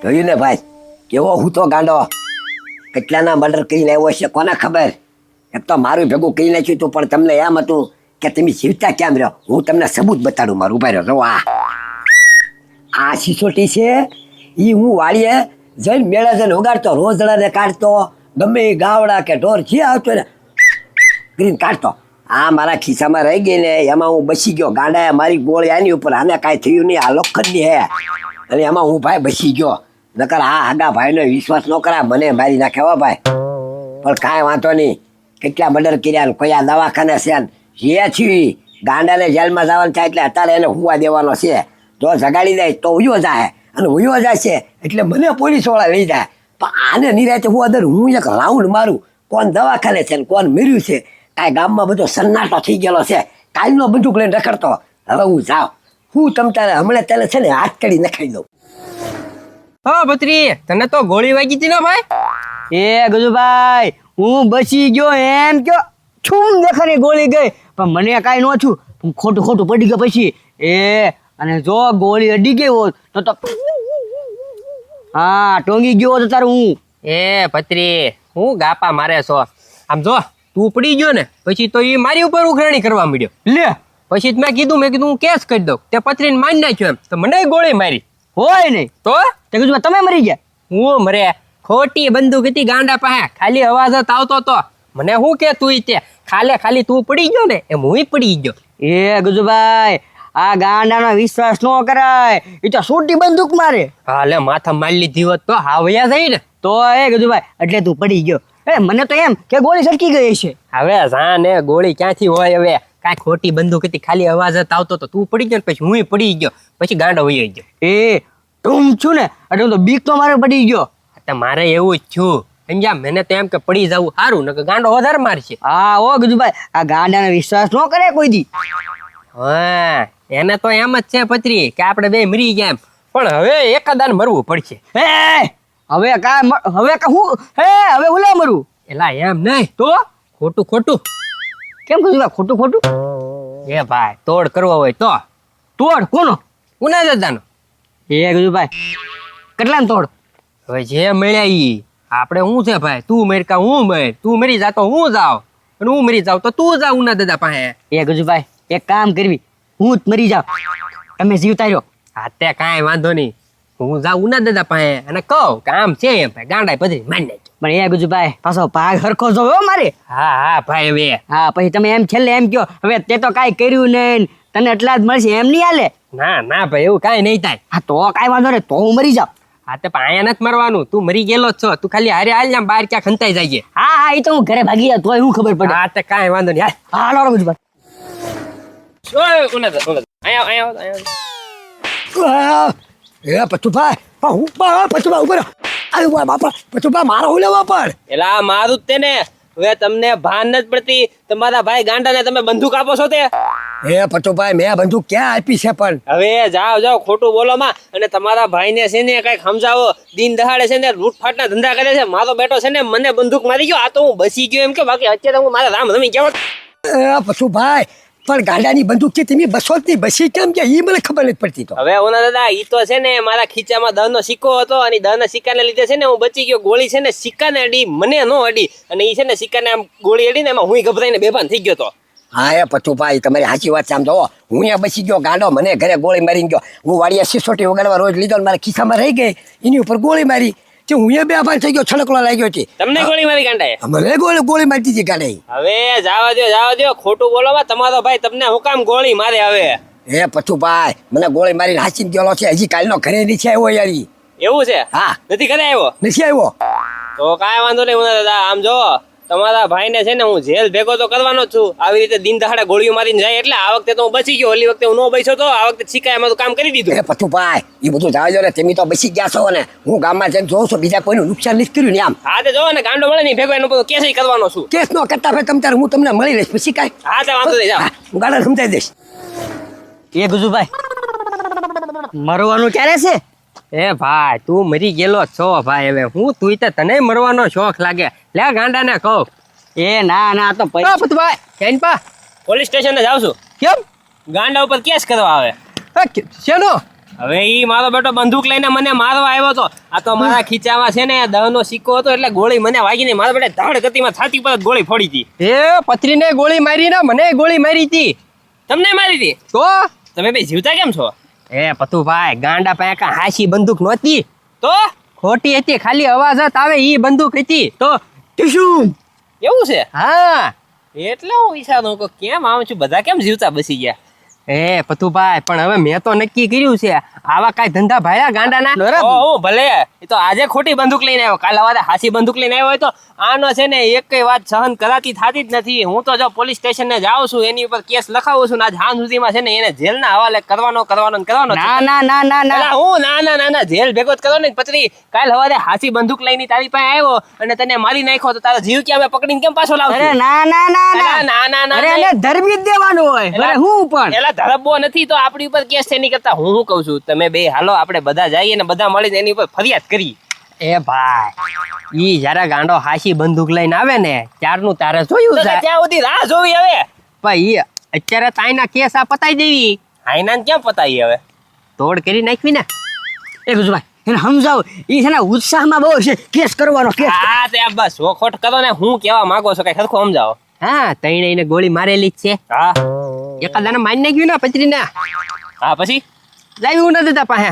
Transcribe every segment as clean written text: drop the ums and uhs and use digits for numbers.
જોયું ને ભાઈ કેવો હું તો ગાંડો કેટલાના મર્ડર કરીને આવ્યો છે કોને ખબર. એક તો મારું ભેગું કરી નાખ્યું હતું પણ તમને એમ હતું કે તમે જીવતા કેમ રહ્યો. હું તમને સબૂત બતાડું મારું. ઉભા રહ્યો જો આ સિસોટી છે એ હું વાળીએ જઈને મેળા જઈને ઉગાડતો રોજડાને કાઢતો ગમે એ ગાવડા કે ઢોર જે આવતો ને ગ્રીન કાઢતો. આ મારા ખિસ્સામાં રહી ગઈ ને એમાં હું બસી ગયો. ગાંડાએ મારી ગોળી આની ઉપર આને કાંઈ થયું નહીં આ લોખંડની હે અને એમાં હું ભાઈ બસી ગયો. નકર આ આગા ભાઈનો વિશ્વાસ ન કરાય મને મારી નાખે હો ભાઈ. પણ કાંઈ વાંધો નહીં કેટલા મર્ડર કર્યા ને કયા દવાખાને છે ને જે થયું ગાંડાને જેલમાં જવાનું થાય એટલે અત્યારે એને હુવા દેવાનો છે. જો જગાડી દે તો ઉયો જાય અને ઉયો જાય છે એટલે મને પોલીસવાળા લઈ જાય. પણ આને નિરાતે હું અંદર હું એક રાઉન્ડ મારું કોણ દવાખાને છે ને કોણ મર્યું છે. કાંઈ ગામમાં બધો સન્નાટો થઈ ગયેલો છે. કાલનો બંદૂક લઈને રખડતો. હવે હું જાઉં હું તમ તારે હમણાં તને છે ને હાથ કડી નખાઈ દઉં. હા ભત્રી તને તો ગોળી વાગી હતી ને ભાઈ. એ ગજુભાઈ હું બચી ગયો એમ કયો છું દેખાને ગોળી ગઈ પણ મને કાંઈ ન છું. હું ખોટું ખોટું પડી ગયો પછી અને જો ગોળી અડી ગઈ હોત તો હા ટોંગી ગયો તો તારું હું. એ ભત્રી હું ગાપા મારે છો. આમ જો તું પડી ગયો ને પછી તો એ મારી ઉપર ઉઘરાણી કરવા માંડ્યો. લે પછી મેં કીધું હું કેસ કરી દઉં તે પત્રીને મારી નાખ્યો એમ તો મને ગોળી મારી. હોય નહીં તો તે ગજુભાઈ તમે મરી ગયા. હું મરે ખોટી બંદૂક હતી ગાંડા પાસે ખાલી અવાજ જ આવતો તો મને શું કે તું તે ખાલી તું પડી ગયો ને એમ હું પડી ગયો. એ ગજુભાઈ આ ગાંડાનો વિશ્વાસ ન કરાય એ તો છૂટી બંદૂક મારે. હાલે માથા મારી લીધી હોત તો હાવયા જાય ને. તો એ ગજુભાઈ એટલે તું પડી ગયો. મને તો એમ કે ગોળી સટકી ગઈ છે. હવે જાને ગોળી ક્યાંથી હોય. હવે કાંઈ ખોટી બંદૂક હતી ખાલી અવાજ જ આવતો તો તું પડી ગયો પછી હું પડી ગયો પછી ગાંડો વહી ગયો. એ તું છું ને એટલે તો બીક તો મારે પડી ગયો. મારે એવું જ છું સમજ્યા. મને તો એમ કે પડી જવું સારું ને ગાંડો વધારે મારશે. હા ઓ ગજુભાઈ આ ગાંડાનો વિશ્વાસ ન કરે કોઈ દી. હા એને તો એમ જ છે પત્રી કે આપણે બે મરી ગયા એમ પણ હવે એકાદાને મરવું પડશે. હવે ઓલા મરું એલા એમ નહીં તો ખોટું કેમ ગજુભાઈ ખોટું એ ભાઈ તોડ કરવો હોય તો તોડ કોનો ઉના દાદાનો. એ ગજુભાઈ કેટલા તોડ હવે જે મળ્યા ઈ આપણે શું છે ભાઈ. તું મર કા હું મર. તું મરી જા તો હું જાવ અને હું મરી જાવ તો તું જા ઉના દાદા પાસે. એ ગજુભાઈ એક કામ કરવી હું જ મરી જાવ તમે જીવતા રહ્યો. હા તે કાંઈ વાંધો નહીં હું જાઉં ઉના દાદા પાસે અને કહું કામ છે એમ ભાઈ ગાંડા પધરી મારી નાખ. પણ એ ગજુભાઈ પાછો ભાગ હરખો જોયો મારે. હા ભાઈ હવે હા પછી તમે એમ છેલ્લે એમ કહો હવે તે તો કાંઈ કર્યું નહીં તને એટલા જ મળશે એમ નહીં હાલે. ના ભાઈ એવું કાંઈ નહીં થાય. હા તો કાંઈ વાંધો નહીં તો હું મરી જાઉં. હા તો અહીંયા નથી મરવાનું. તું મરી ગયેલો જ છો. તું ખાલી હારે હાલ ને બહાર ક્યાં ખંતાઈ જાય. હા એ તો હું ઘરે ભાગી જાઉં તોય હું ખબર પડે. હા તો કાંઈ વાંધો નહીં. હા લાડો ગજુભાઈ એ પચુભાઈ હું પચુભા ઉપર અરે બાપા પચુભા મારો હું લેવા પણ એલા મારું જ તે ને. હવે તમને ભાન નથી પડતી તમારા ભાઈ ગાંડાને તમે બંદૂક આપો છો તે. એ પચુભાઈ મેં બંદૂક ક્યાં આપી છે પણ. હવે જાઓ ખોટું બોલો માં અને તમારા ભાઈને છે ને કઈક સમજાવો. દિન દહાડે છે ને લૂંટફાટના ધંધા કરે છે. મારો બેટો છે ને મને બંદૂક મારી ગયો આ તો હું બસી ગયો એમ કે બાકી અત્યારે હું મારા રામ રમી ગયો. પચુભાઈ પણ ગાંડાની બંદૂક છે તમે બસો જ નહીં બસી કેમ કે એ મને ખબર નથી પડતી. તો હવે ઓના દાદા ઈ તો છે ને મારા ખીચામાં દહનો સિક્કો હતો અને દહના સિક્કાને લીધે છે ને હું બચી ગયો. ગોળી છે ને સિક્કાને અડી મને ન અડી અને ઈ છે ને સિક્કાને આમ ગોળી અડી ને એમાં હું ગભરાઈને બેભાન થઈ ગયો તો. હા એ પચુભાઈ તમારી સાચી વાત સમજો. હું અહીંયા બસી ગયો ગાંડો મને ઘરે ગોળી મારીને ગયો. હું વાડિયા સિસોટી વગાડવા રોજ લીધો મારા ખિસ્સામાં રહી ગઈ એની ઉપર ગોળી મારી તે હું એ બેભાન થઈ ગયો છલકલો લાગ્યો છે. તમને ગોળી મારી ગાંડાએ? મને ગોળી મારતી હતી ગાંડાએ. હવે જાવા દો ખોટું બોલો માં. તમારો ભાઈ તમને હું કામ ગોળી મારે હવે? એ પચુભાઈ મને ગોળી મારીને હાચીને ગયેલો છે. હજી કાલનો ઘરે નથી આવ્યો યાર. એવું છે? હા નથી ઘરે આવ્યો? નથી આવ્યો તો કાંઈ વાંધો નહીં ઉના દાદા. આમ જો તમારા ભાઈને છે ને હું જેલ ભેગો તો કરવાનો છું. આવી રીતે દિન દહાડે ગોળીઓ મારીને જાય એટલે આ વખતે તો હું બચી ગયો. ઓલી વખતે હું ન બચ્યો તો આ વખતે શીખાય એમાં તો કામ કરી દીધું. એ પચુભાઈ એ બધું જવા દો ને તમે તો બસી ગયા છો ને. હું ગામમાં જઈને જોઉં છું બીજા કોઈનું નુકસાન નથી કર્યું ને આમ. હા તો જોવો ને ગાંડો મળે નહીં ભેગો એનો બધો કેસ કરવાનો છું. કેસ નો કરતા ભાઈ તમ તારે હું તમને મળી લઈશ પછી કાંઈ. હા તો વાંધો નહીં જાઓ. હું ગાડા સમજાવી દઈશ. એ ગજુભાઈ મરવાનું ક્યારે છે? એ ભાઈ તું મરી ગયેલો છો ભાઈ. હવે હું તું તને મરવાનો શોખ લાગે લે ગાંડાને કહું. એ ના તો પોલીસ સ્ટેશને જાઉં છું. કેમ? ગાંડા ઉપર કેસ કરવા આવે. શેનો? હવે ઈ મારો બેટો બંદૂક લઈને મને મારવા આવ્યો હતો. આ તો મારા ખીચામાં છે ને દહનો સિક્કો હતો એટલે ગોળી મને વાગી નહીં. મારા બેટા ધાડ ગતિમાં છાતી પર જ ગોળી ફોડી હતી. એ પત્રીને ગોળી મારી ને મને ગોળી મારી હતી. તમને મારી હતી? તો તમે બે જીવતા કેમ છો? એ પતુભાઈ ગાંડા પાસે કાંઈ હાસી બંદૂક નહોતી, તો ખોટી હતી, ખાલી અવાજ જ આવે ઈ બંદૂક હતી. તો ટીશું એવું છે? હા એટલે હું વિચારું કે કેમ આમ છું, બધા કેમ જીવતા બસી ગયા? એ પતુભાઈ પણ હવે મેં તો નક્કી કર્યું છે આવા કાંઈ ધંધા ભાયા ગાંડાના. ઓહો, ભલે એ તો આજે ખોટી બંદૂક લઈને આવ્યો, કાલ હવારે હાસી બંદૂક લઈને આવ્યો હોય તો આનો છે ને એકય વાત સહન કરાતી થતી જ નથી. હું તો જો પોલીસ સ્ટેશને જાઉં છું, એની ઉપર કેસ લખાવું છું ને આજ હાંજ સુધીમાં છે ને એને જેલના હવાલે કરવાનો ને કરવાનો છે. ના ના ના ના ના એલા હું ના જેલ ભેગો જ કરો ને પત્રી. કાલ હવારે હાસી બંદૂક લઈને તારી પાસે આવ્યો અને તને મારી નાખ્યો તો તારો જીવ ક્યાં પકડીને કેમ પાછો લાવશું? અરે ના ના ના એલા ના ના અરે એને ધરબી જ દેવાનું હોય. અરે હું પણ એલા ધરબો નથી તો આપણી ઉપર કેસ છે નહીં કરતા. હું કહું છું તમે બે હાલો આપણે બધા જઈએ ને બધા મળીને એની ઉપર ફરિયાદ કરી. એ ભાઈ ઈ જયારે ગાંડો હાસી બંદૂક લઈને આવે ને ત્યારનું તારે જોયું તો છે ત્યાં સુધી રાહ જોવી હવે. પણ ઈ અત્યારે તાઈના કેસ આ પતાઈ દેવી, હાઈનાન ક્યાં પતાઈ હવે? તોડ કરી નાખવી ને. એ ગુજભાઈ એને સમજાવો. ઈ છે ને ઉત્સાહમાં બહુ છે કેસ કરવાનો કેસ. હા તે આ બસ ખોટ કરો ને. હું કેવા માંગો છો કઈ સરખું સમજાવો. હા તઈને ગોળી મારેલી જ છે. હા એકાદાને મારી નાખ્યું ને પત્રીને હા પછી લાવ્યું ન દેતા પાસે.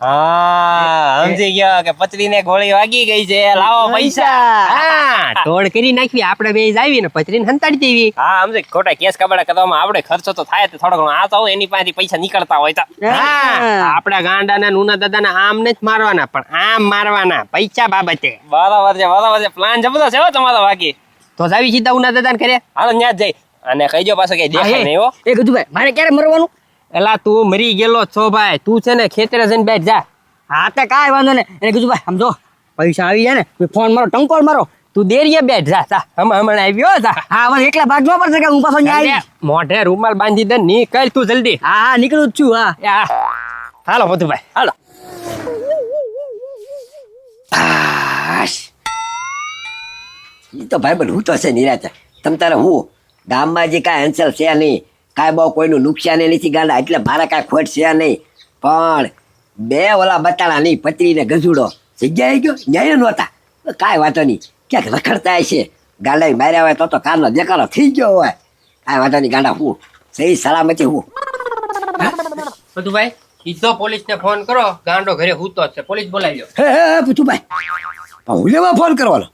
હા સમજી ગયો કે પત્રીને ગોળી વાગી ગઈ છે, લાવો પૈસા. હા તોડ કરી નાખવી આપણે બે આવી ને પત્રીને હંતાડી દેવી. હા સમજે ખોટા કેસ કબાડા કરવામાં આપણે ખર્ચો તો થાય થોડો ઘણો. આ તો એની પાસેથી પૈસા નીકળતા હોય તો હા આપડા ગાંડાના નુના દાદાના આમ નથી મારવાના પણ આમ મારવાના પૈસા બાબતે. બરાબર છે પ્લાન જબરદસ્ત છે હો તમારો બાકી. તો જાવી સીધા ઉના દાદાને કરે. હાલો ન્યા જ જઈ અને કહીજો પાછો કે દેખાય નહીં હો. એ ગુજભાઈ મારે ક્યારે મરવાનું? એલા તું મરી ગયેલો છો ભાઈ, તું છે ને ખેતરે જઈને બેઠ જા. હા તે કાંઈ વાંધો નહીં. એને ગુજભાઈ સમજો પૈસા આવી જાય ને ફોન મારો ટંકોર મારો. તું દેરીએ બેઠ જા જા હમણાં આવ્યો જા. હા હવે એકલા ભાગવા પડશે કે હું પાછો ન્યા આવી. મોઢે રૂમાલ બાંધી દે નીકળ તું જલ્દી. હા હા નીકળું જ છું. હા યા હાલો મધુભાઈ હાલો. એ તો ભાઈ બન હું તો છે નિરાતે. તમ તારે હું ગામમાં જે કાંઈ હંસલ છે નહીં, કાંઈ બહુ કોઈનું નુકસાન નથી ગાંડા, એટલે મારે કાંઈ ખોટ છે નહીં. પણ બે ઓલા બતાડા નહીં પતરી ને ગજુડો જગ્યાએ ગયો ન્યાય નહોતા. કાંઈ વાંધો નહીં, ક્યાંક રખડતા હશે ગાંડા માર્યા હોય તો કારનો દેખાડો થઈ ગયો હોય. કાંઈ વાંધો નહીં ગાંડા હું સહી સલામતી હું. મધુભાઈ સીધો પોલીસને ફોન કરો, ગાંડો ઘરે હૂતો જ છે, પોલીસ બોલાવી લો. હે પૂછુભાઈ પણ હું લેવા ફોન કરવાનો?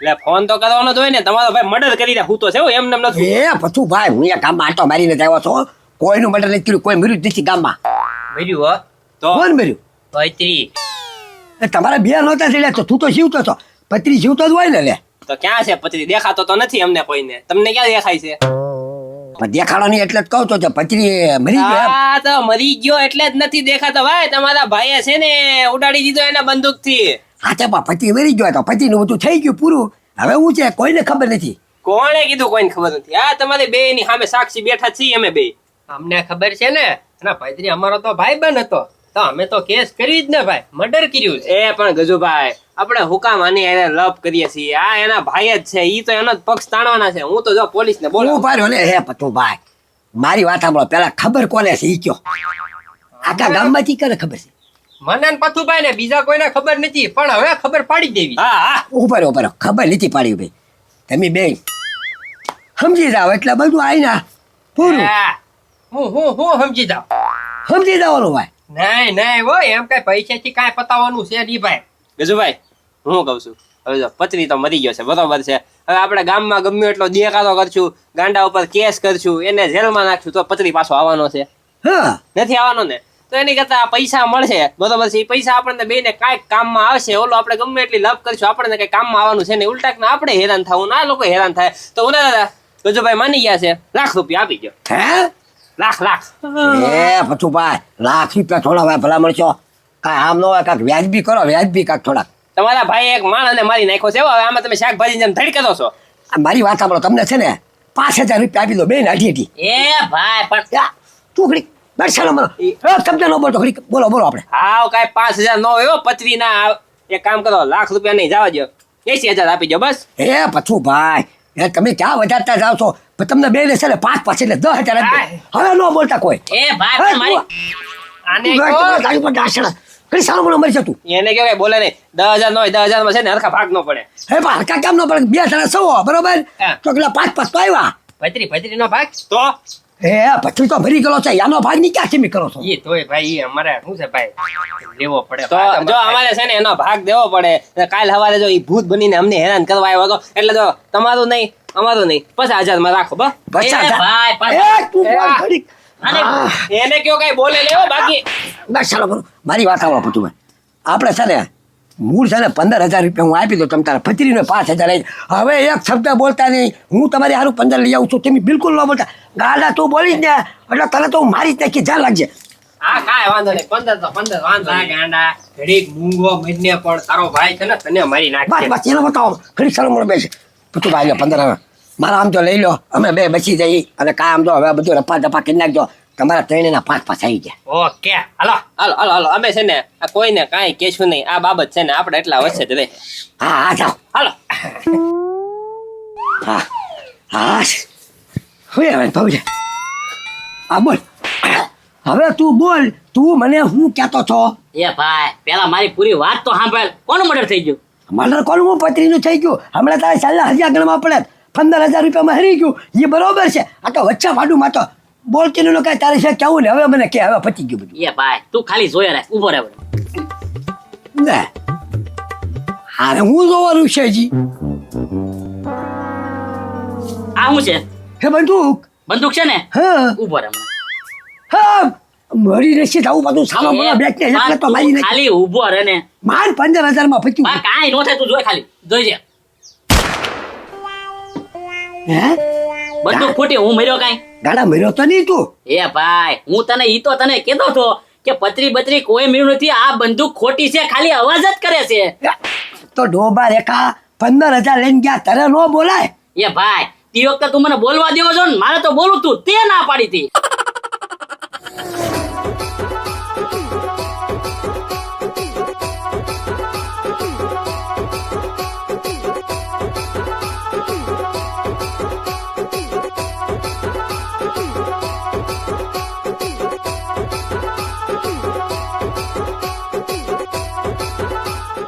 એટલે ફોન તો કરવાનો જ હોય ને. તમારો ભાઈ મર્ડર કરી દે હું તો છે એમ નામ નથી. એ પથુભાઈ હું અહીંયા ગામમાં આટો મારીને જ આવ્યો છો. કોઈનું મર્ડર નથી કર્યું, કોઈ મર્યું જ નથી ગામમાં. મર્યું હો તો કોણ મર્યું? પૈત્રી. એ તમારા બે નહોતા એટલે તો તું તો જીવતો છો, પત્રી જીવતો જ હોય ને લે. તો ક્યાં છે પત્રી? દેખાતો તો નથી અમને કોઈને. તમને ક્યાં દેખાય છે? પણ દેખાડો નહીં એટલે જ કહું તો પત્રી મરી ગયો એમ. હા તો મરી ગયો એટલે જ નથી દેખાતો ભાઈ. તમારા ભાઈએ છે ને ઉડાડી દીધો એના બંદૂક થી. હા તે પણ પતિ મરી ગયો તો પતિનું બધું થઈ ગયું પૂરું. હવે હું છે કોઈને ખબર નથી. કોણે કીધું? કોઈને ખબર નથી. હા તમારે બે ની સામે સાક્ષી બેઠા છીએ અમે બે. અમને ખબર છે ને એના પૈત્રી અમારો તો ભાઈ બન હતો તો અમે તો કેસ કરી જ ને ભાઈ, મર્ડર કર્યું છે. એ પણ ગજુભાઈ આપણે હુકામ આની એને લવ કરીએ છીએ. આ એના ભાઈ જ છે, ઈ તો એનો જ પક્ષ તાણવાના છે. હું તો જો પોલીસ ને હું બોલાવું. પાડ્યો લે હે પતુભાઈ મારી વાત સાંભળો પેલા ખબર કોને છે ઈ કયો. આખા ગામમાંથી કરે ખબર છે? મને ને પથુભાઈ ને બીજા કોઈને ખબર નથી પણ હવે ખબર પાડી દેવી. હા હા ઉપર ખબર નથી પાડી ભાઈ. તમે બે સમજી જાઓ એટલે બધું આવીને પૂરું હા, હું સમજી જાઉં. સમજી જવાનું ભાઈ. નહીં નહીં હો એમ કઈ પૈસાથી કાંઈ પતાવવાનું છે નહીં ભાઈ. ગજુભાઈ હું કઉ છું હવે જો પત્ની તો મરી ગયો છે બરોબર છે. હવે આપણે ગામમાં ગમે એટલો દેખાતો કરશું, ગાંડા ઉપર કેસ કરશું, એને જેલમાં નાખશું તો પત્ની પાછો આવવાનો છે? હા નથી આવવાનો ને. તો એની કરતા પૈસા મળશે બરોબર છે. એ પૈસા આપણને બેને કાંઈક કામમાં આવશે. ઓલો આપણે ગમે એટલી લપ કરશું આપણને કઈ કામમાં આવવાનું છે ને. ઉલટાક આપણે હેરાન થવું ના લોકો હેરાન થાય. તો હું દાદા ગજુભાઈ માની ગયા છે, ₹1,00,000 આપી ગયો. હે લાખ એ પછુભાઈ ₹1,00,000 થોડા ભાઈ ભલા મળશો. કાંઈ આમ ન હોય કાંઈક વ્યાજબી કરો, વ્યાજબી કાંઈક થોડાક. તમારા ભાઈ એક માણસને મારી નાખ્યો છે. હવે આમાં તમે શાકભાજી જેમ ધડી કરો છો. આ મારી વાત સાંભળો તમને છે ને ₹5,000 આપી દો બેન અઢી. એ ભાઈ પણ તું ઘડી દર્શાલો મને શબ્દ ન બોલતો ઘડી બોલો આપણે. હાવ કાંઈ 5,000 ન હોય પથરી ના. એક કામ કરો ₹1,00,000 નહીં જવા દો, 80,000 આપી દો બસ. એ પછુભાઈ એ તમે ક્યાં વધારતા જાવ છો? પણ તમને બે ને છે ને 5 એટલે 10,000 આપી દો. હવે ન બોલતા કોઈ. એ ભાઈ પણ મારી આને તું કહો. તારી પર ડાસણા કઈ સારો મને મરી તું એને કેવાય બોલે નહીં 10,000 નો હોય 10,000 માં છે ને હરખા ભાગ નો પડે હે પણ હરકા કેમ ન પડે 2 જણા સૌ બરોબર હા. તો પેલા 5 તો આવ્યા ભત્રી નો ભાગ તો હે પછી તો ભરી ગયો છે યાનો ભાગ ની ક્યાં કેમી કરો છો ઈ તોય ભાઈ ઈ અમારે શું છે ભાઈ લેવો પડે તો જો અમારે છે ને એનો ભાગ દેવો પડે ને કાલ સવારે જો ઈ ભૂત બનીને અમને હેરાન કરવા આવ્યો હતો એટલે જો તમારું નહીં અમારું નહીં 50,000 માં રાખો બસ બસ એ ભાઈ, એ તું એ, બોલ ઘડીક. આને- હા. એને કયો કઈ બોલે લેવો બાકી બસ ચાલો બરો મારી વાત સાંભળો પતુભાઈ આપણે છે ને મૂળ છે ને 15,000 રૂપિયા હું આપી દઉં તમે તારા ભત્રીને 5,000 હવે એક શબ્દ બોલતા નહીં હું તમારી હારું 15 લઈ આવું છું તમે બિલકુલ ન બોલતા ગાડા તું બોલીશ ને એટલે તને તો હું મારી જ નાખી જાન લાગજે હા કાંઈ વાંધો નહીં 15 તો 15 વાંધો આ નહીં ગાંડા ઘડીક મૂંગો મહિને પણ તારો ભાઈ છે ને તને મારી બસ નાખશે બસ એને બતાવો ઘડી ચાલો મને બેસે પતુભાઈ લે 15 હવે મારા આમ તો લઈ લો અમે બે બચી જઈએ અને કાંઈ આમ તો હવે બધું રપા દપા કરી નાખજો તમારા ત્રણેયના 5 આવી ગયા ઓકે હાલો હાલો હાલો હાલો અમે છે ને આ કોઈને કાંઈ કહેશું નહીં આ બાબત છે ને આપણે એટલા વચ્ચે જ રહે હા હા જાઓ હાલો હા હા હવે હવે ભાઈ હા બોલ હવે તું બોલ તું મને હું કહેતો છો એ ભાઈ પેલા મારી પૂરી વાત તો સાંભળ કોનું મર્ડર થઈ ગયું મર્ડર કોણ હું પત્રીનું થઈ ગયું હમણાં તારે ચાલ્યા હજાર ગણવા પડે 15,000 રૂપિયામાં હરી ગયું એ બરોબર છે આ તો વચ્ચા વાડુમાં તો બોલતી નું કઈ તારે છે કેવું ને હવે મને કે હવે પતી ગયું બધું એ ભાઈ તું ખાલી જોયા રાખ ઉભો રહે ને હારે હું જોવાનું છે જી આ શું છે હે બંદૂક બંદૂક છે ને હા ઉભો રહે હમણાં. હા મરી રહેશે આવું બધું સાલો મને બેઠ ને એટલે તો મારી તું નાખી ખાલી ઉભો રહે ને માંડ 15,000 માં પત્યું બા કાંઈ નો થાય તું જોઈ ખાલી જોઈજે હે બંદૂક ફૂટી હું મર્યો કાંઈ ગાડા મર્યો તો નહીં તું એ ભાઈ હું તને ઈ તો તને કહેતો હતો કે પતરી બતરી કોઈ મળ્યું નથી આ બંદૂક ખોટી છે ખાલી અવાજ જ કરે છે તો ડોબા રેખા 15,000 લઈને ગયા તારે નો બોલાય એ ભાઈ તે વખતે તું મને બોલવા દેવો છો ને મારે તો બોલું તું તે ના પાડી હતી